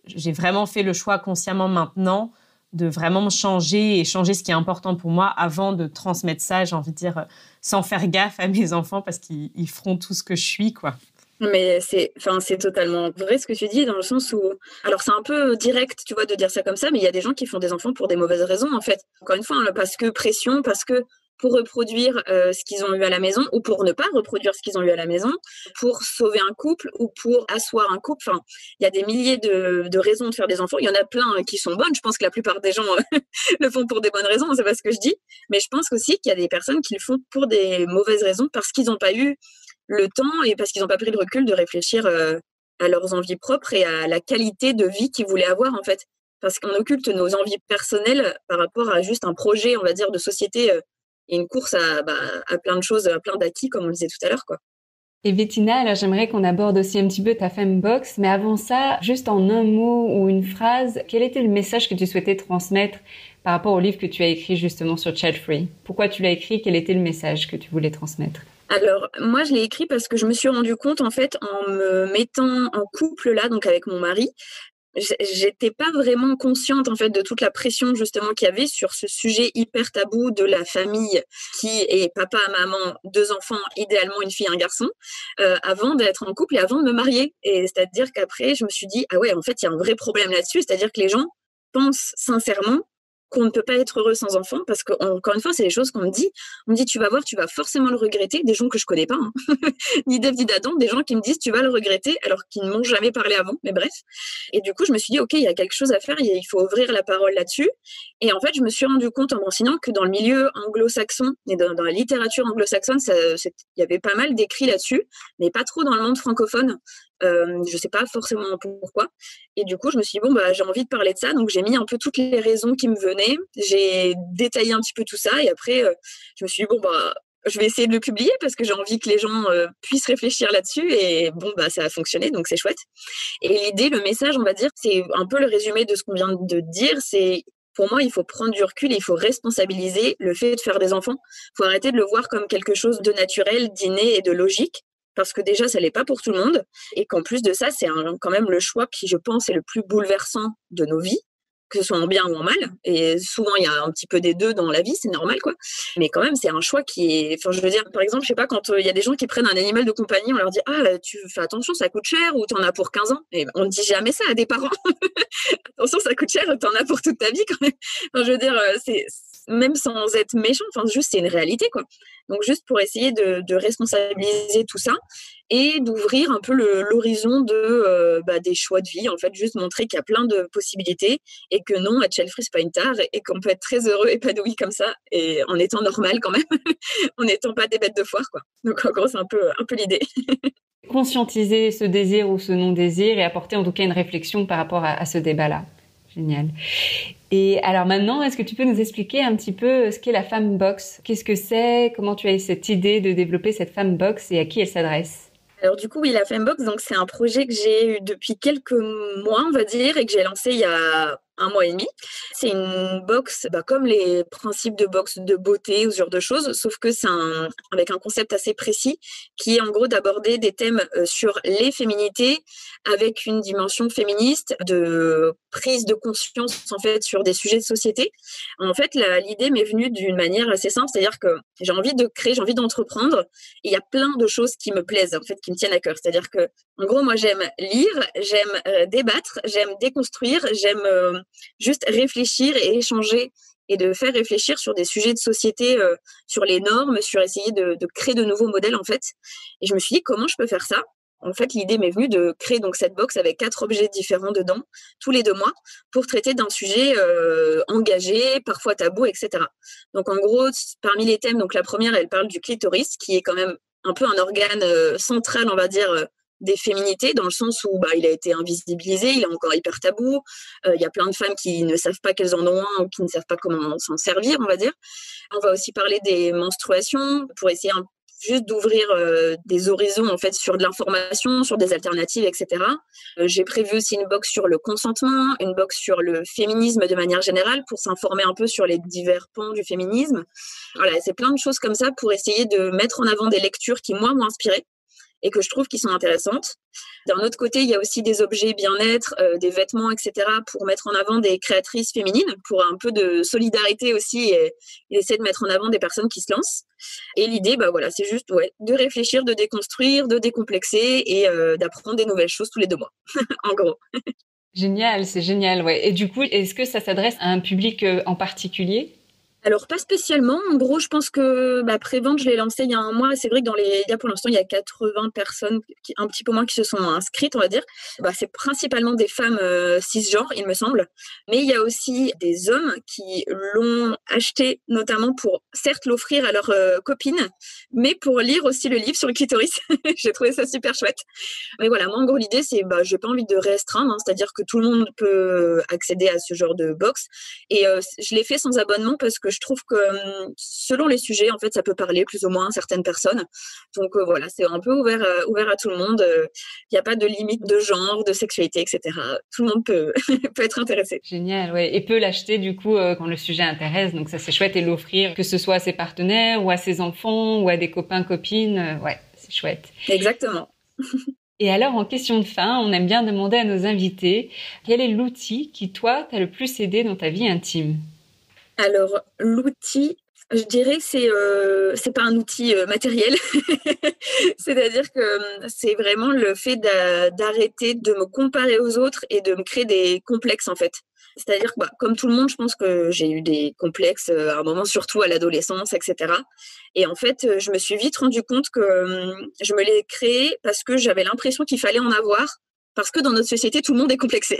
j'ai vraiment fait le choix consciemment maintenant de vraiment changer ce qui est important pour moi avant de transmettre ça, j'ai envie de dire, sans faire gaffe à mes enfants, parce qu'ils feront tout ce que je suis, quoi. Mais c'est totalement vrai ce que tu dis, dans le sens où, alors c'est un peu direct, tu vois, de dire ça comme ça, mais il y a des gens qui font des enfants pour des mauvaises raisons, en fait. Encore une fois, hein, parce que pression, parce que pour reproduire ce qu'ils ont eu à la maison, ou pour ne pas reproduire ce qu'ils ont eu à la maison, pour sauver un couple ou pour asseoir un couple. Enfin, il y a des milliers de raisons de faire des enfants. Il y en a plein qui sont bonnes. Je pense que la plupart des gens le font pour des bonnes raisons, c'est pas ce que je dis. Mais je pense aussi qu'il y a des personnes qui le font pour des mauvaises raisons, parce qu'ils n'ont pas eu le temps et parce qu'ils n'ont pas pris le recul de réfléchir à leurs envies propres et à la qualité de vie qu'ils voulaient avoir, en fait. Parce qu'on occulte nos envies personnelles par rapport à juste un projet, on va dire, de société et une course à plein de choses, à plein d'acquis, comme on le disait tout à l'heure, quoi. Et Bettina, alors j'aimerais qu'on aborde aussi un petit peu ta Fembox, mais avant ça, juste en un mot ou une phrase, quel était le message que tu souhaitais transmettre par rapport au livre que tu as écrit justement sur Child Free? Pourquoi tu l'as écrit? Quel était le message que tu voulais transmettre? Alors, moi, je l'ai écrit parce que je me suis rendu compte, en fait, en me mettant en couple là, donc avec mon mari, j'étais pas vraiment consciente, en fait, de toute la pression justement qu'il y avait sur ce sujet hyper tabou de la famille qui est papa, maman, 2 enfants, idéalement une fille et un garçon, avant d'être en couple et avant de me marier. Et c'est-à-dire qu'après, je me suis dit, ah ouais, en fait, il y a un vrai problème là-dessus, c'est-à-dire que les gens pensent sincèrement qu'on ne peut pas être heureux sans enfant, parce que, encore une fois, c'est les choses qu'on me dit. On me dit, tu vas voir, tu vas forcément le regretter. Des gens que je connais pas, hein. Ni Dave ni d'Adam, des gens qui me disent, tu vas le regretter, alors qu'ils ne m'ont jamais parlé avant, mais bref. Et du coup, je me suis dit, OK, il y a quelque chose à faire, il faut ouvrir la parole là-dessus. Et en fait, je me suis rendu compte en m'enseignant que dans le milieu anglo-saxon et dans la littérature anglo-saxonne, il y avait pas mal d'écrits là-dessus, mais pas trop dans le monde francophone. Je sais pas forcément pourquoi. Et du coup, je me suis dit, j'ai envie de parler de ça. Donc, j'ai mis un peu toutes les raisons qui me venaient. J'ai détaillé un petit peu tout ça. Et après, je me suis dit, je vais essayer de le publier parce que j'ai envie que les gens puissent réfléchir là-dessus. Et ça a fonctionné, donc c'est chouette. Et l'idée, le message, on va dire, c'est un peu le résumé de ce qu'on vient de dire. C'est, pour moi, il faut prendre du recul et il faut responsabiliser le fait de faire des enfants. Il faut arrêter de le voir comme quelque chose de naturel, d'inné et de logique. Parce que déjà, ça l'est pas pour tout le monde. Et qu'en plus de ça, c'est quand même le choix qui, je pense, est le plus bouleversant de nos vies, que ce soit en bien ou en mal. Et souvent, il y a un petit peu des deux dans la vie, c'est normal, quoi. Mais quand même, c'est un choix qui est... Enfin, je veux dire, par exemple, je sais pas, quand il y a des gens qui prennent un animal de compagnie, on leur dit « Ah, tu fais attention, ça coûte cher » ou « T'en as pour 15 ans ». Et on ne dit jamais ça à des parents. Attention, ça coûte cher, t'en as pour toute ta vie, quand même. Enfin, je veux dire, même sans être méchant, enfin juste c'est une réalité quoi. Donc juste pour essayer de responsabiliser tout ça et d'ouvrir un peu l'horizon des choix de vie, en fait juste montrer qu'il y a plein de possibilités et que non, être chef free c'est pas une tare et qu'on peut être très heureux épanoui comme ça et en étant normal quand même, en n'étant pas des bêtes de foire quoi. Donc en gros c'est un peu l'idée. Conscientiser ce désir ou ce non-désir et apporter en tout cas une réflexion par rapport à ce débat-là. Génial. Et alors maintenant, est-ce que tu peux nous expliquer un petit peu ce qu'est la Femme Box? Qu'est-ce que c'est? Comment tu as eu cette idée de développer cette Femme Box et à qui elle s'adresse? Alors du coup, oui, la Fembox, donc c'est un projet que j'ai eu depuis quelques mois, on va dire, et que j'ai lancé il y a 1 mois et demi. C'est une box, comme les principes de box de beauté ou ce genre de choses, sauf que c'est avec un concept assez précis qui est en gros d'aborder des thèmes sur les féminités avec une dimension féministe, de prise de conscience en fait sur des sujets de société. En fait, l'idée m'est venue d'une manière assez simple, c'est-à-dire que j'ai envie de créer, j'ai envie d'entreprendre, et il y a plein de choses qui me plaisent, en fait, qui me tiennent à cœur. C'est-à-dire que, en gros, moi, j'aime lire, j'aime débattre, j'aime déconstruire, j'aime juste réfléchir et échanger et de faire réfléchir sur des sujets de société, sur les normes, sur essayer de créer de nouveaux modèles, en fait. Et je me suis dit, comment je peux faire ça? En fait, l'idée m'est venue de créer donc cette box avec 4 objets différents dedans, tous les 2 mois, pour traiter d'un sujet engagé, parfois tabou, etc. Donc, en gros, parmi les thèmes, donc la première, elle parle du clitoris, qui est quand même un peu un organe central, on va dire, des féminités, dans le sens où il a été invisibilisé, il est encore hyper tabou. Il y a plein de femmes qui ne savent pas qu'elles en ont un ou qui ne savent pas comment s'en servir, on va dire. On va aussi parler des menstruations pour essayer juste d'ouvrir des horizons en fait sur de l'information, sur des alternatives, etc. J'ai prévu aussi une box sur le consentement, une box sur le féminisme de manière générale pour s'informer un peu sur les divers pans du féminisme. Voilà, c'est plein de choses comme ça pour essayer de mettre en avant des lectures qui, moi, m'ont inspirée et que je trouve qui sont intéressantes. D'un autre côté, il y a aussi des objets bien-être, des vêtements, etc., pour mettre en avant des créatrices féminines, pour un peu de solidarité aussi et essayer de mettre en avant des personnes qui se lancent. Et l'idée, c'est juste de réfléchir, de déconstruire, de décomplexer et d'apprendre des nouvelles choses tous les 2 mois, en gros. Génial, c'est génial, ouais. Et du coup, est-ce que ça s'adresse à un public en particulier? Alors, pas spécialement. En gros, je pense que Prévente, je l'ai lancé il y a 1 mois. C'est vrai que dans les médias, pour l'instant, il y a 80 personnes, un petit peu moins, qui se sont inscrites, on va dire. C'est principalement des femmes cisgenres, il me semble. Mais il y a aussi des hommes qui l'ont acheté, notamment pour, certes, l'offrir à leurs copines, mais pour lire aussi le livre sur le clitoris. J'ai trouvé ça super chouette. Mais voilà, moi, en gros, l'idée, c'est j'ai pas envie de restreindre, c'est-à-dire que tout le monde peut accéder à ce genre de box. Et je l'ai fait sans abonnement parce que je trouve que selon les sujets, en fait, ça peut parler plus ou moins à certaines personnes. Donc voilà, c'est un peu ouvert à tout le monde. Il n'y a pas de limite de genre, de sexualité, etc. Tout le monde peut, peut être intéressé. Génial, ouais. Et peut l'acheter du coup quand le sujet intéresse. Donc ça, c'est chouette, et l'offrir, que ce soit à ses partenaires ou à ses enfants ou à des copains, copines. Ouais, c'est chouette. Exactement. Et alors, en question de fin, on aime bien demander à nos invités quel est l'outil qui, toi, t'a le plus aidé dans ta vie intime? Alors, l'outil, je dirais que c'est pas un outil matériel. C'est-à-dire que c'est vraiment le fait d'arrêter de me comparer aux autres et de me créer des complexes, en fait. C'est-à-dire que, comme tout le monde, je pense que j'ai eu des complexes à un moment, surtout à l'adolescence, etc. Et en fait, je me suis vite rendu compte que je me l'ai créé parce que j'avais l'impression qu'il fallait en avoir, parce que dans notre société, tout le monde est complexé.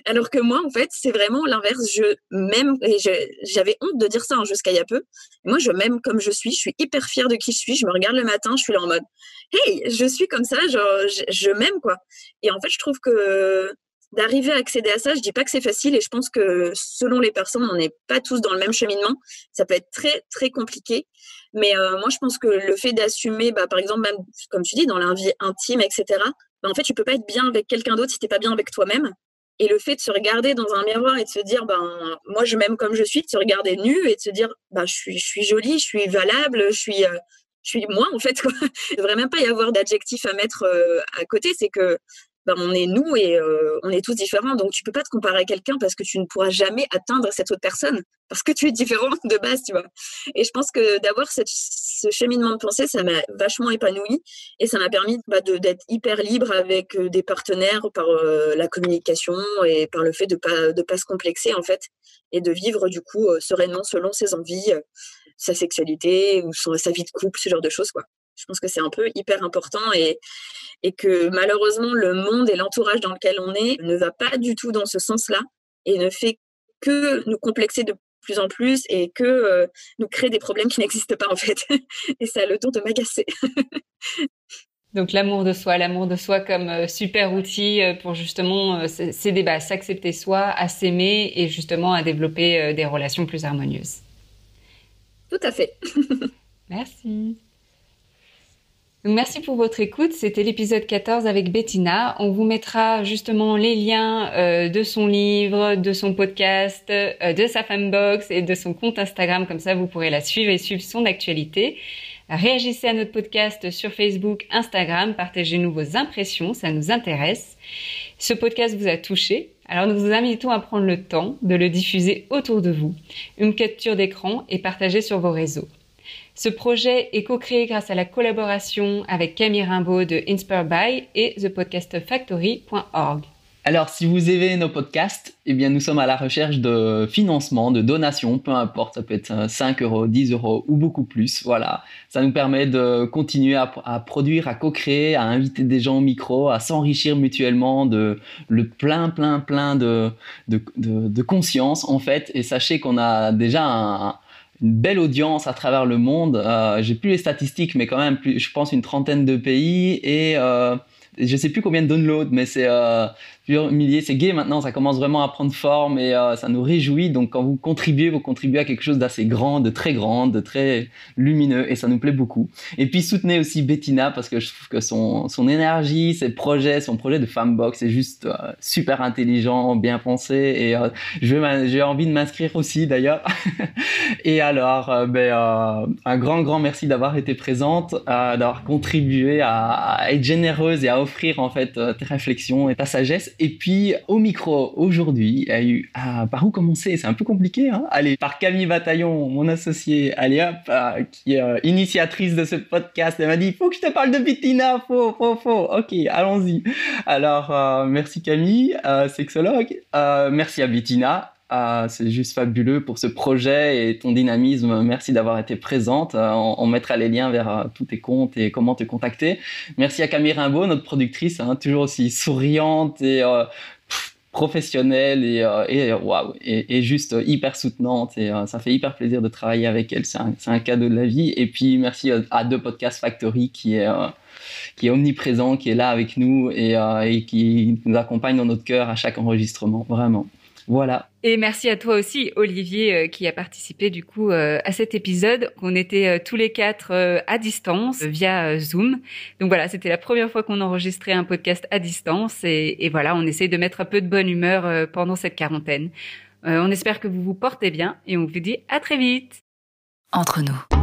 Alors que moi, en fait, c'est vraiment l'inverse. Je m'aime, et j'avais honte de dire ça jusqu'à il y a peu. Moi, je m'aime comme je suis hyper fière de qui je suis. Je me regarde le matin, je suis là en mode « Hey, je suis comme ça, genre, je m'aime, quoi ». Et en fait, je trouve que d'arriver à accéder à ça, je dis pas que c'est facile, et je pense que selon les personnes, on n'est pas tous dans le même cheminement. Ça peut être très, très compliqué. Mais moi, je pense que le fait d'assumer, par exemple, même, comme tu dis, dans la vie intime, etc., en fait, tu peux pas être bien avec quelqu'un d'autre si t'es pas bien avec toi-même. Et le fait de se regarder dans un miroir et de se dire, moi, je m'aime comme je suis, de se regarder nu et de se dire, je suis jolie, je suis valable, je suis moi, en fait, quoi. Il devrait même pas y avoir d'adjectif à mettre à côté. C'est que on est nous et on est tous différents. Donc, tu peux pas te comparer à quelqu'un parce que tu ne pourras jamais atteindre cette autre personne parce que tu es différent de base, tu vois. Et je pense que d'avoir ce cheminement de pensée, ça m'a vachement épanouie et ça m'a permis d'être hyper libre avec des partenaires par la communication et par le fait de pas se complexer, en fait, et de vivre, du coup, sereinement selon ses envies, sa sexualité ou sa vie de couple, ce genre de choses, quoi. Je pense que c'est un peu hyper important et que malheureusement, le monde et l'entourage dans lequel on est ne va pas du tout dans ce sens-là et ne fait que nous complexer de plus en plus et que nous créer des problèmes qui n'existent pas, en fait. Et ça a le don de m'agacer. Donc l'amour de soi comme super outil pour justement s'aider à s'accepter soi, à s'aimer et justement à développer des relations plus harmonieuses. Tout à fait. Merci. Donc merci pour votre écoute. C'était l'épisode 14 avec Bettina. On vous mettra justement les liens de son livre, de son podcast, de sa Fembox et de son compte Instagram. Comme ça, vous pourrez la suivre et suivre son actualité. Réagissez à notre podcast sur Facebook, Instagram. Partagez-nous vos impressions, ça nous intéresse. Ce podcast vous a touché. Alors nous vous invitons à prendre le temps de le diffuser autour de vous. Une capture d'écran et partagez sur vos réseaux. Ce projet est co-créé grâce à la collaboration avec Camille Rimbaud de InspireBy et thepodcastfactory.org. Alors, si vous aimez nos podcasts, eh bien, nous sommes à la recherche de financement, de donations, peu importe, ça peut être 5 €, 10 € ou beaucoup plus. Voilà, ça nous permet de continuer à produire, à co-créer, à inviter des gens au micro, à s'enrichir mutuellement de le plein de conscience, en fait. Et sachez qu'on a déjà une belle audience à travers le monde. J'ai plus les statistiques, mais quand même, je pense une trentaine de pays et je sais plus combien de downloads, mais c'est plusieurs milliers. C'est gai maintenant, ça commence vraiment à prendre forme et ça nous réjouit. Donc quand vous contribuez à quelque chose d'assez grand, de très lumineux et ça nous plaît beaucoup. Et puis soutenez aussi Bettina parce que je trouve que son énergie, son projet de Fembox est juste super intelligent, bien pensé et j'ai envie de m'inscrire aussi d'ailleurs. Et alors, un grand merci d'avoir été présente, d'avoir contribué à être généreuse et à offrir en fait tes réflexions et ta sagesse. Et puis au micro aujourd'hui, il y a eu par où commencer? C'est un peu compliqué, hein. Allez, par Camille Bataillon, mon associée, allez hop, qui est initiatrice de ce podcast. Elle m'a dit, faut que je te parle de Bettina, faut. Ok, allons-y. Alors, merci Camille, sexologue. Merci à Bettina. C'est juste fabuleux pour ce projet et ton dynamisme. Merci d'avoir été présente. On mettra les liens vers tous tes comptes et comment te contacter. Merci à Camille Rimbaud, notre productrice, hein, toujours aussi souriante et professionnelle et juste hyper soutenante. Et ça fait hyper plaisir de travailler avec elle. C'est un cadeau de la vie. Et puis merci à The Podcast Factory qui est omniprésent, qui est là avec nous et qui nous accompagne dans notre cœur à chaque enregistrement. Vraiment. Voilà. Et merci à toi aussi, Olivier, qui a participé du coup à cet épisode. On était tous les quatre à distance via Zoom. Donc voilà, c'était la première fois qu'on enregistrait un podcast à distance. Et voilà, on essaye de mettre un peu de bonne humeur pendant cette quarantaine. On espère que vous vous portez bien et on vous dit à très vite. Entre nous.